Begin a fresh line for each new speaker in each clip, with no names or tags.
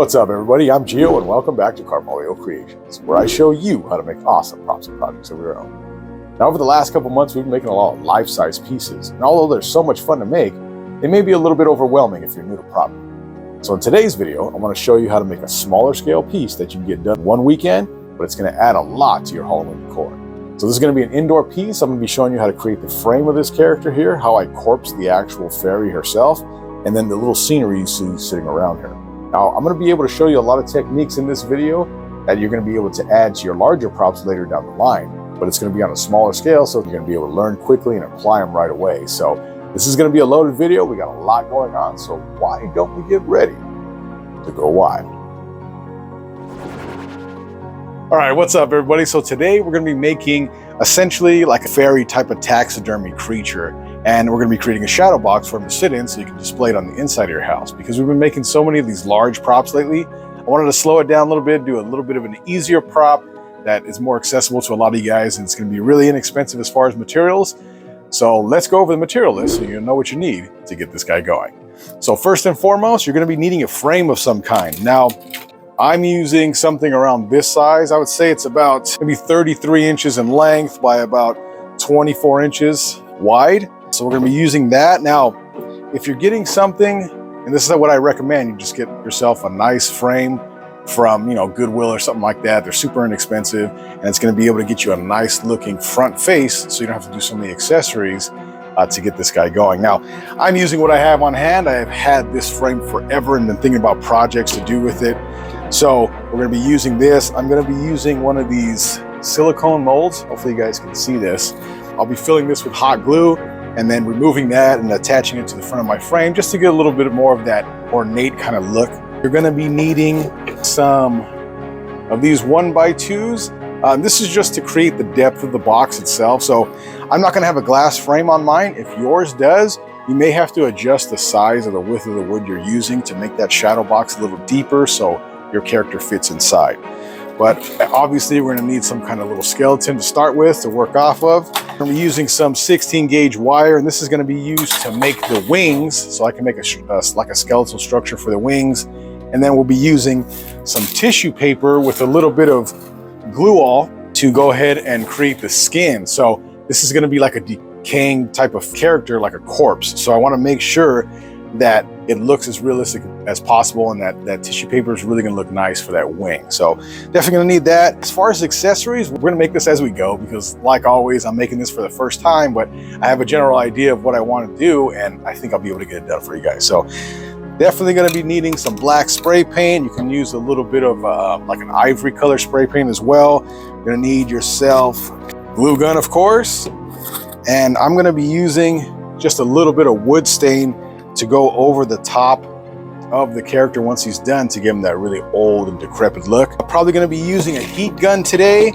What's up, everybody? I'm Gio, and welcome back to Carvalho Creations, where I show you how to make awesome props and projects of your own. Now, over the last couple months, we've been making a lot of life-size pieces, and although they're so much fun to make, they may be a little bit overwhelming if you're new to prop. So in today's video, I want to show you how to make a smaller scale piece that you can get done one weekend, but it's going to add a lot to your Halloween decor. So this is going to be an indoor piece. I'm going to be showing you how to create the frame of this character here, how I corpse the actual fairy herself, and then the little scenery you see sitting around her. Now, I'm going to be able to show you a lot of techniques in this video that you're going to be able to add to your larger props later down the line, but it's going to be on a smaller scale, so you're going to be able to learn quickly and apply them right away. So this is going to be a loaded video. We got a lot going on, so why don't we get ready to go wild? All right, what's up, everybody? So today we're going to be making essentially like a fairy type of taxidermy creature, and we're going to be creating a shadow box for him to sit in so you can display it on the inside of your house. Because we've been making so many of these large props lately, I wanted to slow it down a little bit, do a little bit of an easier prop that is more accessible to a lot of you guys, and it's going to be really inexpensive as far as materials. So let's go over the material list so you know what you need to get this guy going. So first and foremost, you're going to be needing a frame of some kind. Now, I'm using something around this size. I would say it's about maybe 33 inches in length by about 24 inches wide. So we're going to be using that. Now, if you're getting something, and this is what I recommend, you just get yourself a nice frame from, Goodwill or something like that. They're super inexpensive, and it's going to be able to get you a nice looking front face so you don't have to do so many accessories to get this guy going. Now, I'm using what I have on hand. I have had this frame forever and been thinking about projects to do with it. So we're going to be using this. I'm going to be using one of these silicone molds. Hopefully you guys can see this. I'll be filling this with hot glue and then removing that and attaching it to the front of my frame just to get a little bit more of that ornate kind of look. You're going to be needing some of these 1x2s. This is just to create the depth of the box itself. So I'm not going to have a glass frame on mine. If yours does, you may have to adjust the size or the width of the wood you're using to make that shadow box a little deeper so your character fits inside. But obviously we're going to need some kind of little skeleton to start with to work off of. We're going to be using some 16 gauge wire, and this is going to be used to make the wings, so I can make like a skeletal structure for the wings. And then we'll be using some tissue paper with a little bit of glue all to go ahead and create the skin. So this is going to be like a decaying type of character, like a corpse. So I want to make sure that it looks as realistic as possible, and that tissue paper is really going to look nice for that wing. So definitely going to need that. As far as accessories, we're going to make this as we go, because like always, I'm making this for the first time, but I have a general idea of what I want to do, and I think I'll be able to get it done for you guys. So definitely going to be needing some black spray paint. You can use a little bit of like an ivory color spray paint as well. You're going to need yourself glue gun, of course, and I'm going to be using just a little bit of wood stain to go over the top of the character once he's done to give him that really old and decrepit look. I'm probably going to be using a heat gun today,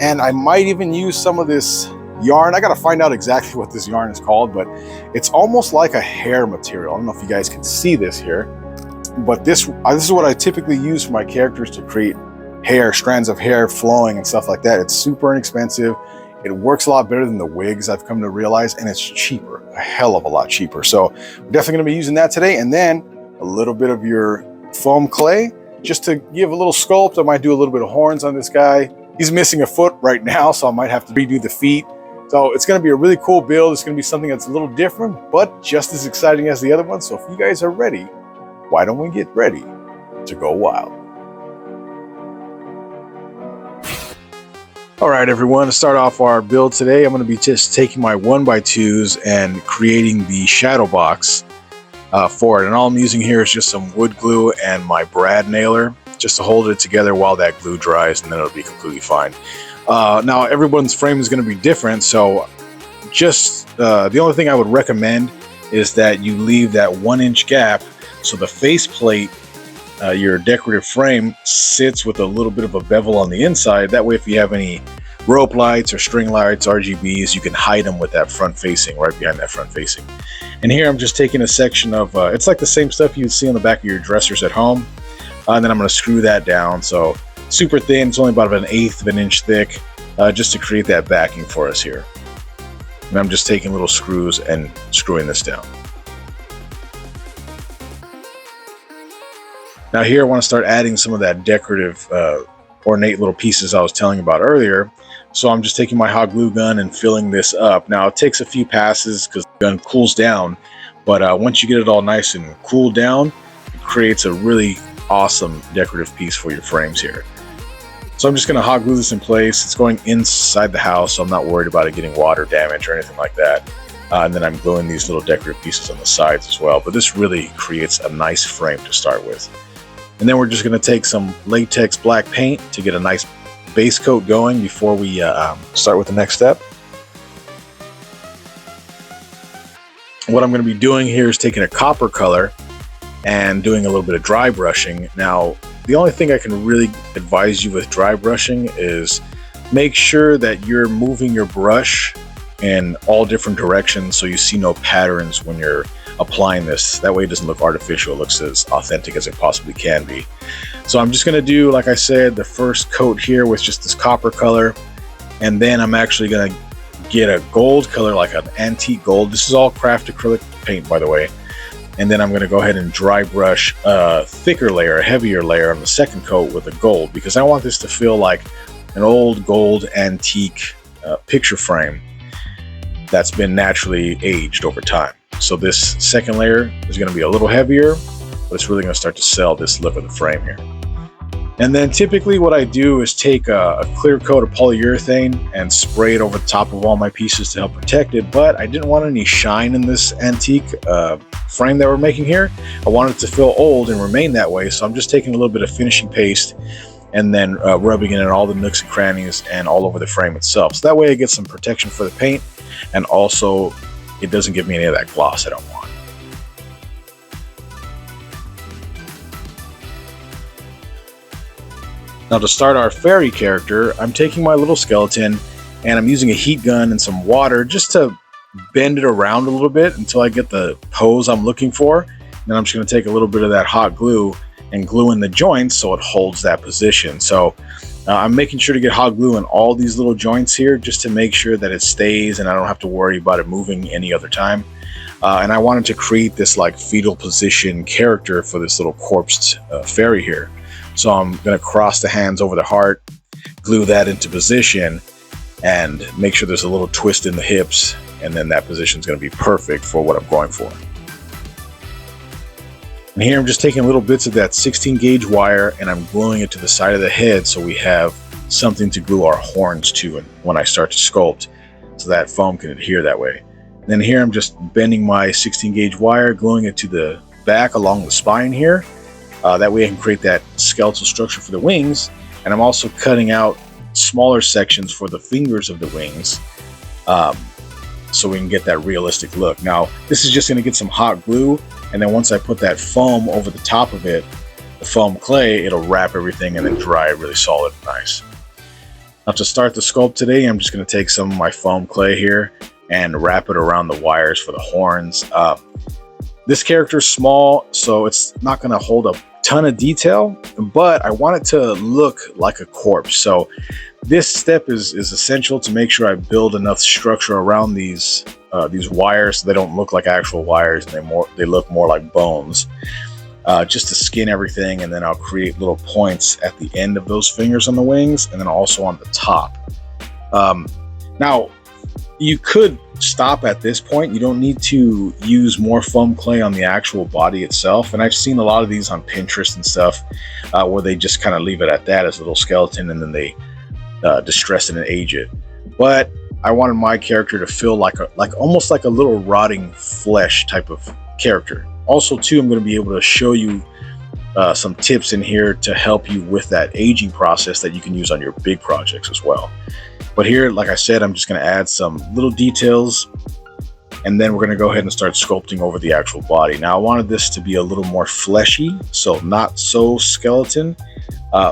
and I might even use some of this yarn. I got to find out exactly what this yarn is called, but it's almost like a hair material. I don't know if you guys can see this here, but this is what I typically use for my characters to create hair, strands of hair flowing and stuff like that. It's super inexpensive. It works a lot better than the wigs, I've come to realize, and it's cheaper, a hell of a lot cheaper. So we're definitely going to be using that today. And then a little bit of your foam clay, just to give a little sculpt. I might do a little bit of horns on this guy. He's missing a foot right now, so I might have to redo the feet. So it's going to be a really cool build. It's going to be something that's a little different, but just as exciting as the other one. So if you guys are ready, why don't we get ready to go wild? All right, everyone, to start off our build today, I'm going to be just taking my 1x2s and creating the shadow box for it. And all I'm using here is just some wood glue and my brad nailer just to hold it together while that glue dries, and then it'll be completely fine. Now, everyone's frame is going to be different, so just the only thing I would recommend is that you leave that 1-inch gap so the faceplate, your decorative frame, sits with a little bit of a bevel on the inside. That way, if you have any rope lights or string lights, RGBs, you can hide them with that front facing, right behind that front facing. And here I'm just taking a section of, it's like the same stuff you'd see on the back of your dressers at home. And then I'm going to screw that down. So super thin, it's only about 1/8 of an inch thick, just to create that backing for us here. And I'm just taking little screws and screwing this down. Now here I want to start adding some of that decorative ornate little pieces I was telling you about earlier. So I'm just taking my hot glue gun and filling this up. Now it takes a few passes because the gun cools down, but once you get it all nice and cooled down, it creates a really awesome decorative piece for your frames here. So I'm just going to hot glue this in place. It's going inside the house, so I'm not worried about it getting water damage or anything like that. And then I'm gluing these little decorative pieces on the sides as well. But this really creates a nice frame to start with. And then we're just going to take some latex black paint to get a nice base coat going before we start with the next step. What I'm going to be doing here is taking a copper color and doing a little bit of dry brushing. Now, the only thing I can really advise you with dry brushing is make sure that you're moving your brush in all different directions so you see no patterns when you're applying this. That way it doesn't look artificial, it looks as authentic as it possibly can be. So I'm just going to do, like I said, the first coat here with just this copper color, and then I'm actually going to get a gold color, like an antique gold. This is all craft acrylic paint, by the way. And then I'm going to go ahead and dry brush a thicker layer, a heavier layer on the second coat with a gold, because I want this to feel like an old gold antique picture frame that's been naturally aged over time. So this second layer is going to be a little heavier, but it's really going to start to sell this look of the frame here. And then typically what I do is take a clear coat of polyurethane and spray it over the top of all my pieces to help protect it, but I didn't want any shine in this antique frame that we're making here. I wanted it to feel old and remain that way, so I'm just taking a little bit of finishing paste and then rubbing it in all the nooks and crannies and all over the frame itself. So that way it gets some protection for the paint, and also it doesn't give me any of that gloss I don't want. Now to start our fairy character, I'm taking my little skeleton and I'm using a heat gun and some water just to bend it around a little bit until I get the pose I'm looking for. And then I'm just going to take a little bit of that hot glue and glue in the joints so it holds that position. So I'm making sure to get hot glue in all these little joints here just to make sure that it stays and I don't have to worry about it moving any other time. And I wanted to create this like fetal position character for this little corpsed fairy here. So I'm going to cross the hands over the heart, glue that into position, and make sure there's a little twist in the hips, and then that position is going to be perfect for what I'm going for. And here I'm just taking little bits of that 16 gauge wire and I'm gluing it to the side of the head so we have something to glue our horns to when I start to sculpt, so that foam can adhere that way. And then here I'm just bending my 16 gauge wire, gluing it to the back along the spine here. That way I can create that skeletal structure for the wings, and I'm also cutting out smaller sections for the fingers of the wings so we can get that realistic look. Now this is just going to get some hot glue, and then once I put that foam over the top of it, the foam clay, it'll wrap everything and then dry it really solid and nice. Now to start the sculpt today, I'm just going to take some of my foam clay here and wrap it around the wires for the horns. This character is small, so it's not going to hold a ton of detail, but I want it to look like a corpse. So this step is essential to make sure I build enough structure around these wires so they don't look like actual wires and they look more like bones. Just to skin everything, and then I'll create little points at the end of those fingers on the wings, and then also on the top. Now you could stop at this point. You don't need to use more foam clay on the actual body itself, and I've seen a lot of these on Pinterest and stuff where they just kind of leave it at that as a little skeleton, and then they distress it and age it. But I wanted my character to feel like almost like a little rotting flesh type of character. Also too, I'm going to be able to show you some tips in here to help you with that aging process that you can use on your big projects as well. But here, like I said, I'm just going to add some little details, and then we're going to go ahead and start sculpting over the actual body. Now I wanted this to be a little more fleshy, so not so skeleton.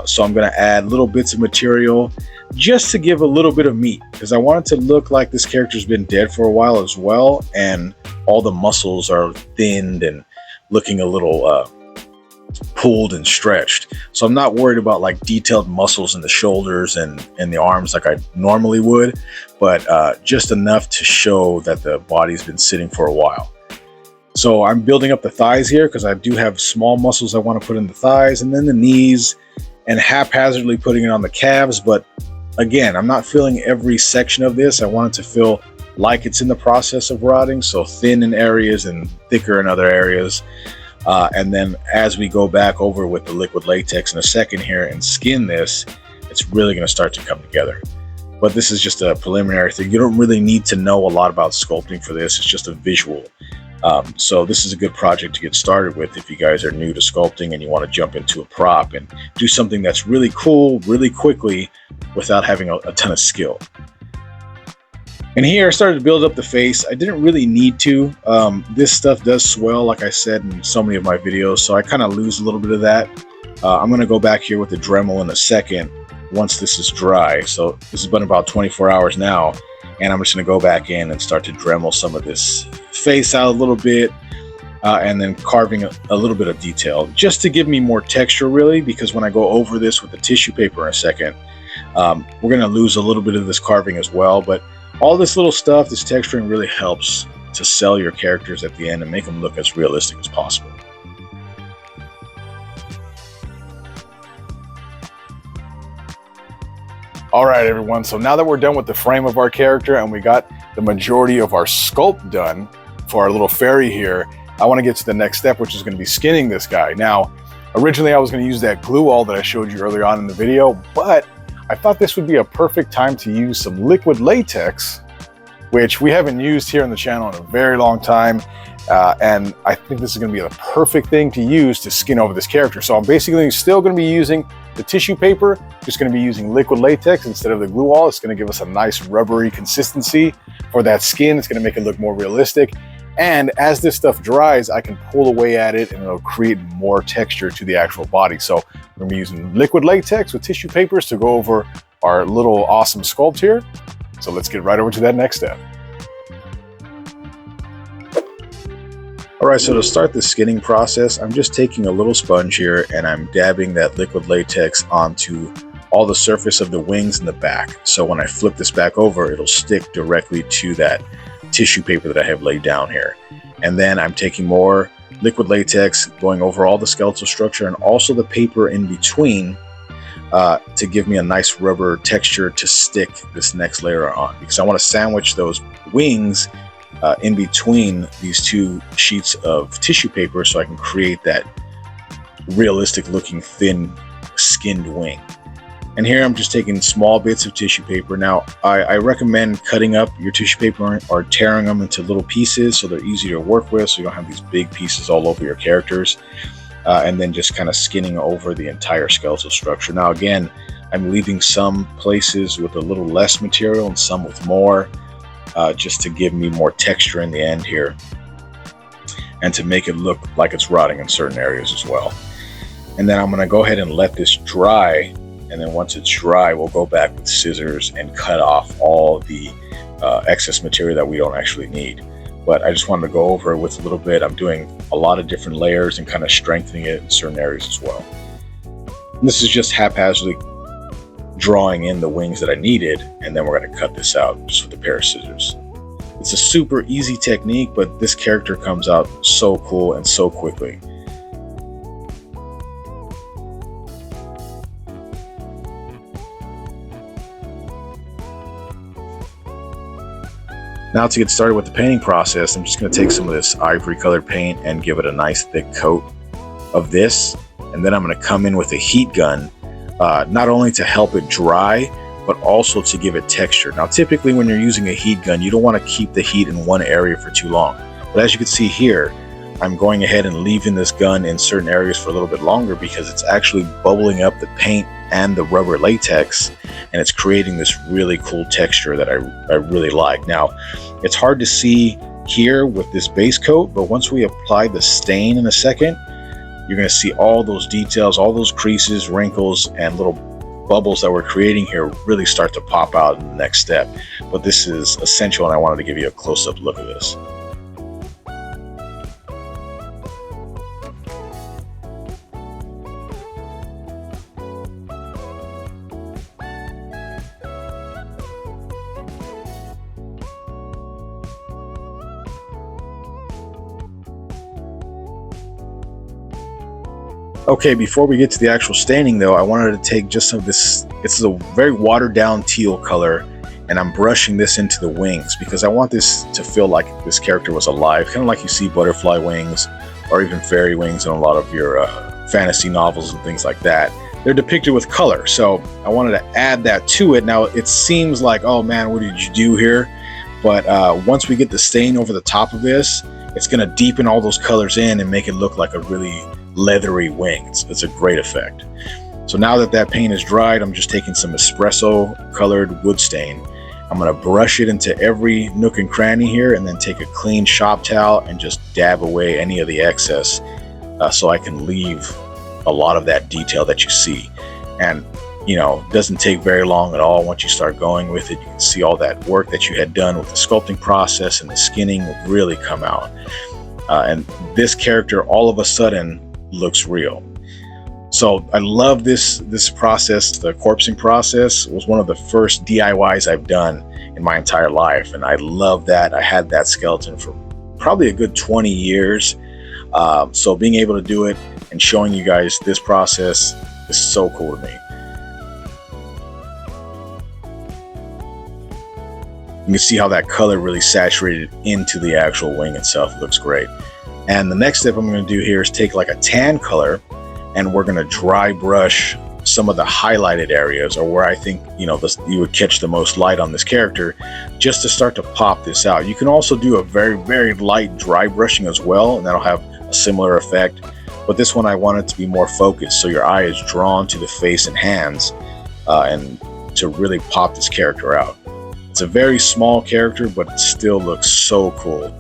So I'm going to add little bits of material just to give a little bit of meat, because I want it to look like this character's been dead for a while as well, and all the muscles are thinned and looking a little pulled and stretched. So I'm not worried about like detailed muscles in the shoulders and the arms like I normally would, but just enough to show that the body's been sitting for a while. So I'm building up the thighs here because I do have small muscles I want to put in the thighs, and then the knees, and haphazardly putting it on the calves. But again, I'm not filling every section of this. I want it to feel like it's in the process of rotting, so thin in areas and thicker in other areas. And then as we go back over with the liquid latex in a second here and skin this, it's really going to start to come together. But this is just a preliminary thing. You don't really need to know a lot about sculpting for this. It's just a visual. So this is a good project to get started with if you guys are new to sculpting and you want to jump into a prop and do something that's really cool really quickly without having a ton of skill. And here I started to build up the face. I didn't really need to. This stuff does swell, like I said in so many of my videos, so I kind of lose a little bit of that. I'm going to go back here with the Dremel in a second once this is dry. So this has been about 24 hours now, and I'm just going to go back in and start to Dremel some of this face out a little bit, and then carving a little bit of detail just to give me more texture, really, because when I go over this with the tissue paper in a second, we're going to lose a little bit of this carving as well. But all this little stuff, this texturing really helps to sell your characters at the end and make them look as realistic as possible. All right, everyone. So now that we're done with the frame of our character and we got the majority of our sculpt done for our little fairy here, I want to get to the next step, which is going to be skinning this guy. Now, originally I was going to use that glue all that I showed you earlier on in the video, but I thought this would be a perfect time to use some liquid latex, which we haven't used here on the channel in a very long time. And I think this is going to be the perfect thing to use to skin over this character. So I'm basically still going to be using the tissue paper, just going to be using liquid latex instead of the glue wall. It's going to give us a nice rubbery consistency for that skin. It's going to make it look more realistic. And as this stuff dries, I can pull away at it and it'll create more texture to the actual body. So we're going to be using liquid latex with tissue papers to go over our little awesome sculpt here. So let's get right over to that next step. All right, so to start the skinning process, I'm just taking a little sponge here and I'm dabbing that liquid latex onto all the surface of the wings and the back. So when I flip this back over, it'll stick directly to that tissue paper that I have laid down here. And then I'm taking more liquid latex, going over all the skeletal structure and also the paper in between to give me a nice rubber texture to stick this next layer on, because I want to sandwich those wings in between these two sheets of tissue paper so I can create that realistic looking thin skinned wing. And here I'm just taking small bits of tissue paper. Now, I recommend cutting up your tissue paper or tearing them into little pieces so they're easy to work with, so you don't have these big pieces all over your characters. And then just kind of skinning over the entire skeletal structure. Now, again, I'm leaving some places with a little less material and some with more, just to give me more texture in the end here and to make it look like it's rotting in certain areas as well. And then I'm going to go ahead and let this dry. And then once it's dry, we'll go back with scissors and cut off all the excess material that we don't actually need. But I just wanted to go over it with a little bit. I'm doing a lot of different layers and kind of strengthening it in certain areas as well. And this is just haphazardly drawing in the wings that I needed, and then we're going to cut this out just with a pair of scissors. It's a super easy technique, but this character comes out so cool and so quickly. Now to get started with the painting process, I'm just going to take some of this ivory colored paint and give it a nice thick coat of this. And then I'm going to come in with a heat gun, not only to help it dry, but also to give it texture. Now, typically when you're using a heat gun, you don't want to keep the heat in one area for too long. But as you can see here, I'm going ahead and leaving this gun in certain areas for a little bit longer because it's actually bubbling up the paint and the rubber latex, and it's creating this really cool texture that I really like. Now, it's hard to see here with this base coat, but once we apply the stain in a second, you're going to see all those details, all those creases, wrinkles, and little bubbles that we're creating here really start to pop out in the next step. But this is essential, and I wanted to give you a close-up look at this. Okay, before we get to the actual staining though, I wanted to take just some of this, it's a very watered down teal color, and I'm brushing this into the wings because I want this to feel like this character was alive, kind of like you see butterfly wings or even fairy wings in a lot of your fantasy novels and things like that. They're depicted with color, so I wanted to add that to it. Now it seems like, oh man, what did you do here? But once we get the stain over the top of this, it's going to deepen all those colors in and make it look like a really leathery wing. It's a great effect. So now that that paint is dried, I'm just taking some espresso colored wood stain. I'm going to brush it into every nook and cranny here, and then take a clean shop towel and just dab away any of the excess so I can leave a lot of that detail that you see. And you know, it doesn't take very long at all. Once you start going with it, you can see all that work that you had done with the sculpting process and the skinning really come out. And this character all of a sudden looks real. So I love this process. The corpsing process was one of the first DIYs I've done in my entire life, and I love that. I had that skeleton for probably a good 20 years. So being able to do it and showing you guys this process is so cool to me. You can see how that color really saturated into the actual wing itself. It looks great. And the next step I'm going to do here is take like a tan color, and we're going to dry brush some of the highlighted areas, or where I think, you know, you would catch the most light on this character, just to start to pop this out. You can also do a very, very light dry brushing as well, and that'll have a similar effect. But this one I want it to be more focused, so your eye is drawn to the face and hands, and to really pop this character out. It's a very small character, but it still looks so cool.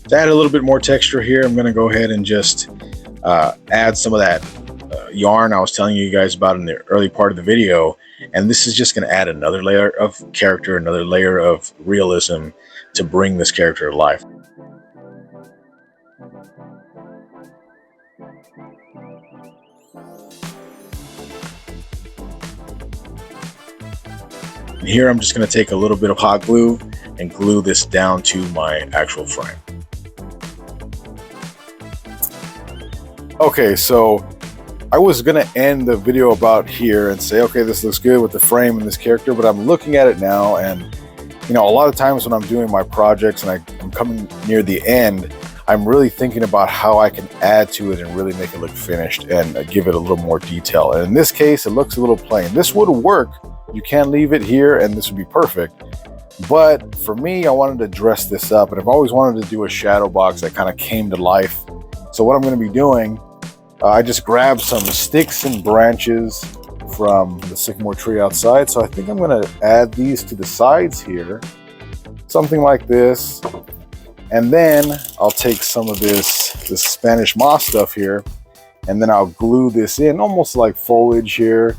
To add a little bit more texture here, I'm going to go ahead and just add some of that yarn I was telling you guys about in the early part of the video, and this is just going to add another layer of character, another layer of realism to bring this character to life. And here I'm just going to take a little bit of hot glue and glue this down to my actual frame. Okay, so I was going to end the video about here and say, okay, this looks good with the frame and this character, but I'm looking at it now, and you know, a lot of times when I'm doing my projects and I'm coming near the end, I'm really thinking about how I can add to it and really make it look finished and give it a little more detail. And in this case, it looks a little plain. This would work. You can leave it here and this would be perfect. But for me, I wanted to dress this up, and I've always wanted to do a shadow box that kind of came to life. So what I'm going to be doing, I just grabbed some sticks and branches from the sycamore tree outside. So I think I'm going to add these to the sides here, something like this. And then I'll take some of this Spanish moss stuff here, and then I'll glue this in almost like foliage here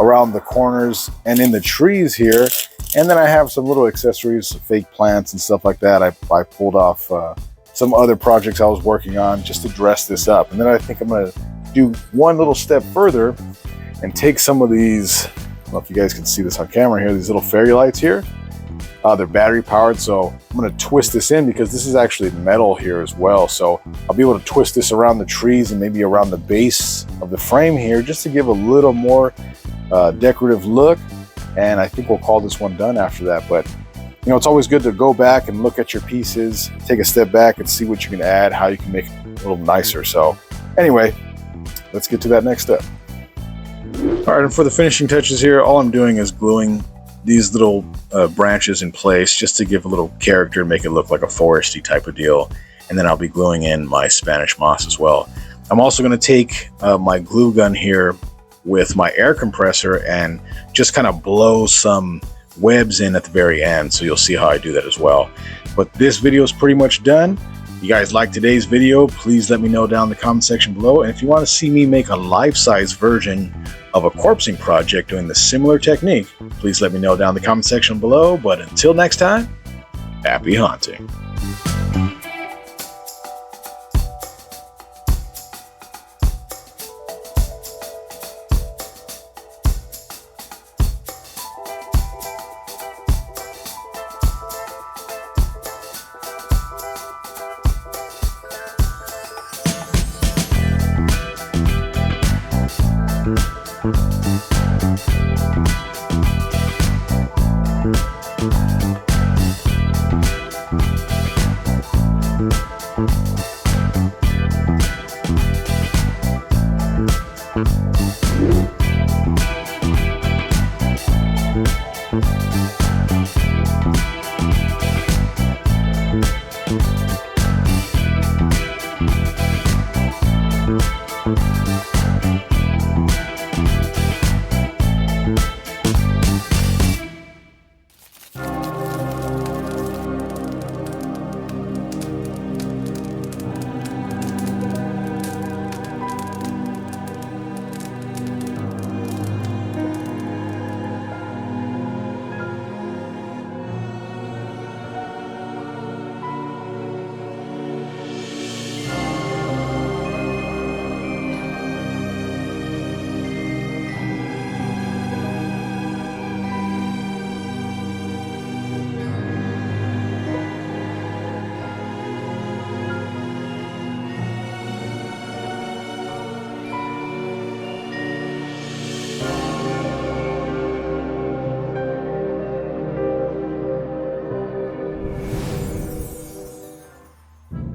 around the corners and in the trees here. And then I have some little accessories, fake plants and stuff like that. I pulled off some other projects I was working on just to dress this up. And then I think I'm going to do one little step further and take some of these, I don't know if you guys can see this on camera here, these little fairy lights here. They're battery powered, so I'm going to twist this in because this is actually metal here as well. So I'll be able to twist this around the trees and maybe around the base of the frame here just to give a little more decorative look. And I think we'll call this one done after that. But you know, it's always good to go back and look at your pieces, take a step back and see what you can add, how you can make it a little nicer. So anyway, let's get to that next step. All right, and for the finishing touches here, all I'm doing is gluing these little branches in place just to give a little character, make it look like a foresty type of deal. And then I'll be gluing in my Spanish moss as well. I'm also going to take my glue gun here with my air compressor and just kind of blow some webs in at the very end, so you'll see how I do that as well. But this video is pretty much done. If you guys like today's video, please let me know down in the comment section below. And if you want to see me make a life-size version of a corpsing project doing the similar technique, please let me know down in the comment section below. But until next time, happy haunting.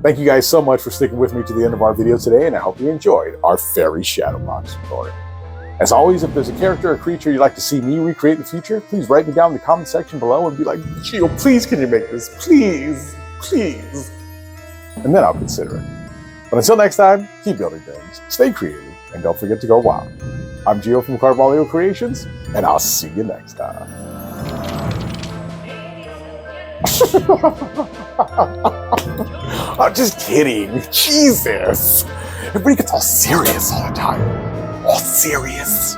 Thank you guys so much for sticking with me to the end of our video today, and I hope you enjoyed our fairy shadowbox tutorial. As always, if there's a character or creature you'd like to see me recreate in the future, please write me down in the comment section below and be like, Gio, please can you make this? Please, please. And then I'll consider it. But until next time, keep building things, stay creative, and don't forget to go wild. I'm Gio from Carvalho Creations, and I'll see you next time. I'm just kidding. Jesus. Everybody gets all serious all the time. All serious.